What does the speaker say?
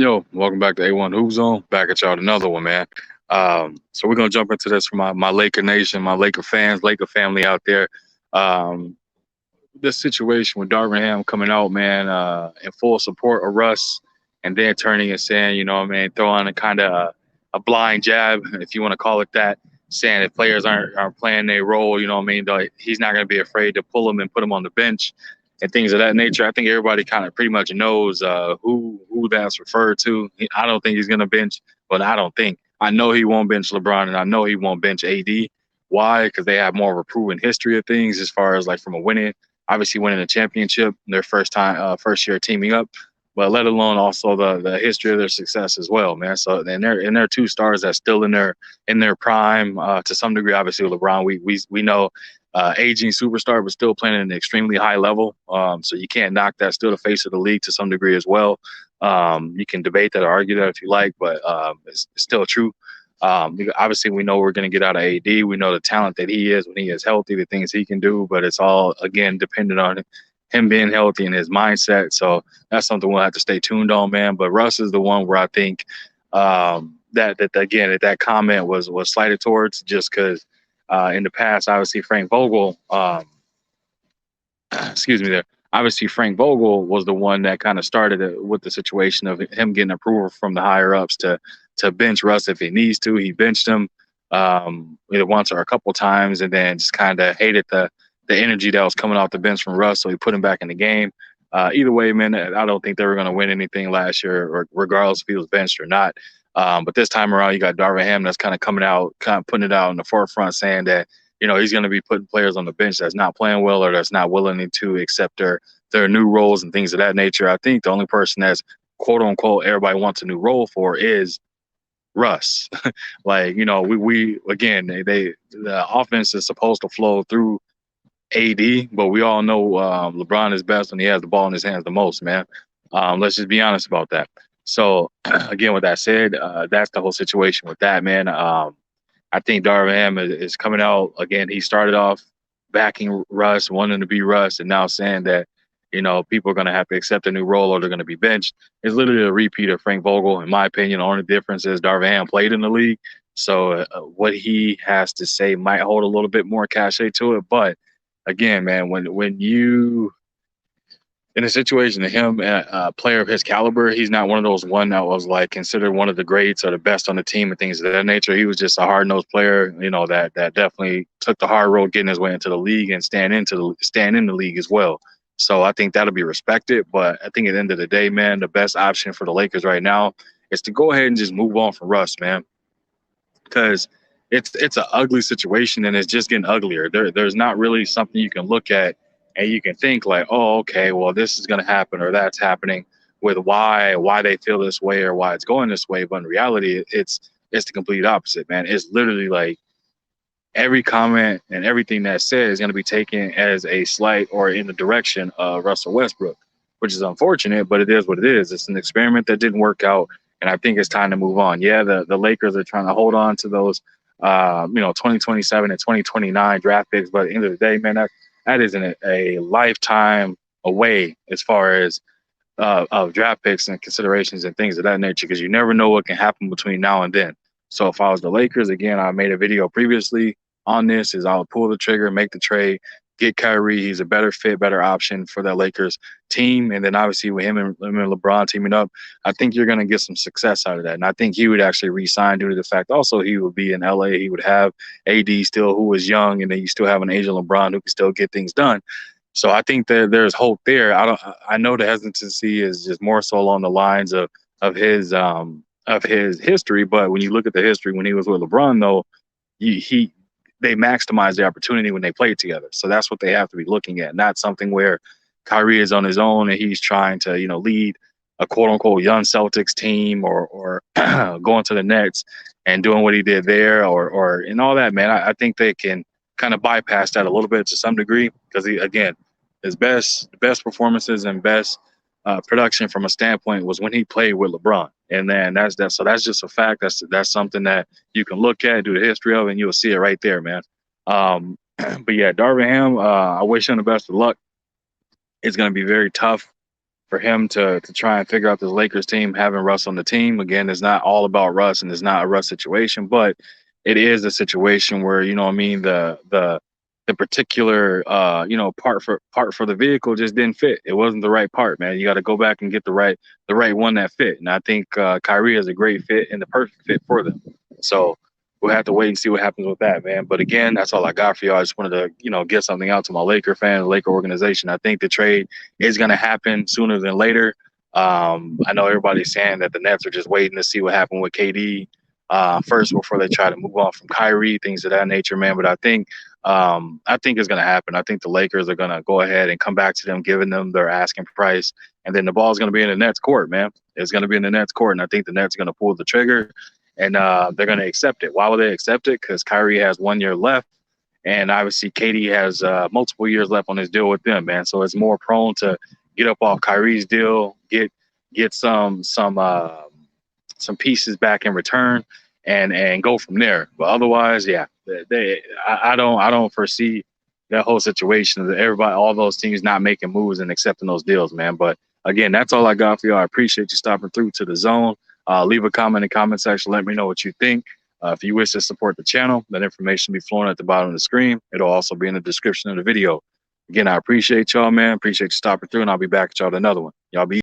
Yo, welcome back to A1 Hoop Zone. Back at y'all with another one, man. So we're gonna jump into this for my Laker Nation, my Laker fans, Laker family out there. Um, this situation with Darvin Ham coming out, man, in full support of Russ, and then turning and saying, throwing a kind of a blind jab, if you want to call it that, saying if players aren't playing their role, like, he's not going to be afraid to pull them and put them on the bench and things of that nature. I think everybody kind of pretty much knows who that's referred to. I don't think he's going to bench, but I know he won't bench LeBron, and I know he won't bench AD. Why? Because they have more of a proven history of things as far as like from a winning, obviously winning a championship their first year teaming up, but let alone also the history of their success as well, man. So and they're two stars that's still in their prime to some degree. Obviously with LeBron, we know aging superstar, but still playing at an extremely high level. So you can't knock that. Still the face of the league to some degree as well. You can debate that or argue that if you like, but it's still true. Obviously, we know we're going to get out of AD. We know the talent that he is when he is healthy, the things he can do, but it's all, again, dependent on him being healthy and his mindset. So that's something we'll have to stay tuned on, man. But Russ is the one where I think that comment was slighted towards just because in the past, obviously, Frank Vogel, excuse me there. Obviously, Frank Vogel was the one that kind of started it with the situation of him getting approval from the higher ups to bench Russ if he needs to. He benched him either once or a couple times, and then just kind of hated the energy that was coming off the bench from Russ, so he put him back in the game. Either way, man, I don't think they were going to win anything last year, or regardless if he was benched or not. But this time around, you got Darvin Ham that's kind of coming out, kind of putting it out in the forefront, saying that he's going to be putting players on the bench that's not playing well or that's not willing to accept their new roles and things of that nature. I think the only person that's quote unquote everybody wants a new role for is Russ. Like, we again, the offense is supposed to flow through AD, but we all know LeBron is best when he has the ball in his hands the most, man. Let's just be honest about that. So, again, with that said, that's the whole situation with that, man. I think Darvin Ham is coming out again. He started off backing Russ, wanting to be Russ, and now saying that people are going to have to accept a new role or they're going to be benched. It's literally a repeat of Frank Vogel, in my opinion. The only difference is Darvin Ham played in the league, so what he has to say might hold a little bit more cachet to it. But again, man, when you in a situation of him, a player of his caliber, he's not one of those one that was like considered one of the greats or the best on the team and things of that nature. He was just a hard nosed player, that definitely took the hard road getting his way into the league and stand in the league as well. So I think that'll be respected. But I think at the end of the day, man, the best option for the Lakers right now is to go ahead and just move on from Russ, man, because it's an ugly situation and it's just getting uglier. There's not really something you can look at and you can think like, oh, okay, well, this is going to happen or that's happening with why they feel this way or why it's going this way. But in reality, it's the complete opposite, man. It's literally like every comment and everything that's said is going to be taken as a slight or in the direction of Russell Westbrook, which is unfortunate, but it is what it is. It's an experiment that didn't work out, and I think it's time to move on. Yeah, the Lakers are trying to hold on to those, 2027 and 2029 draft picks, but at the end of the day, man, that isn't a lifetime away as far as of draft picks and considerations and things of that nature, because you never know what can happen between now and then. So if I was the Lakers, again, I made a video previously on this, is I'll pull the trigger, make the trade, get Kyrie. He's a better fit, better option for that Lakers team. And then obviously with him and LeBron teaming up, I think you're going to get some success out of that. And I think he would actually re-sign due to the fact also he would be in LA. He would have AD still, who is young, and then you still have an aging LeBron who can still get things done. So I think that there's hope there. I know the hesitancy is just more so along the lines of his history, but when you look at the history when he was with LeBron, though, they maximized the opportunity when they played together. So that's what they have to be looking at, not something where Kyrie is on his own and he's trying to lead a quote unquote young Celtics team or going to the Nets and doing what he did there or and all that, man. I think they can kind of bypass that a little bit to some degree because again, his best performances and best production from a standpoint was when he played with LeBron, and then that's that. So that's just a fact. That's something that you can look at, do the history of, and you'll see it right there, man. But yeah, Darvin Ham, I wish him the best of luck. It's going to be very tough for him to try and figure out this Lakers team, having Russ on the team. Again, it's not all about Russ and it's not a Russ situation, but it is a situation where, you know what I mean, the particular part for the vehicle just didn't fit. It wasn't the right part, man. You got to go back and get the right one that fit. And I think Kyrie is a great fit and the perfect fit for them. So we'll have to wait and see what happens with that, man. But again, that's all I got for y'all. I just wanted to, get something out to my Laker fan, the Laker organization. I think the trade is going to happen sooner than later. I know everybody's saying that the Nets are just waiting to see what happened with KD first before they try to move on from Kyrie, things of that nature, man. But I think it's going to happen. I think the Lakers are going to go ahead and come back to them, giving them their asking price, and then the ball's going to be in the Nets' court, man. It's going to be in the Nets' court, and I think the Nets are going to pull the trigger, and they're going to accept it. Why will they accept it? Because Kyrie has 1 year left, and obviously KD has multiple years left on his deal with them, man. So it's more prone to get up off Kyrie's deal, get some pieces back in return, and go from there. But otherwise, yeah, I don't foresee that whole situation of everybody, all those teams not making moves and accepting those deals, man. But again, that's all I got for you. I appreciate you stopping through to the zone. Leave a comment in the comment section. Let me know what you think. If you wish to support the channel, that information will be flowing at the bottom of the screen. It'll also be in the description of the video. Again, I appreciate y'all, man. Appreciate you stopping through, and I'll be back at y'all with another one. Y'all be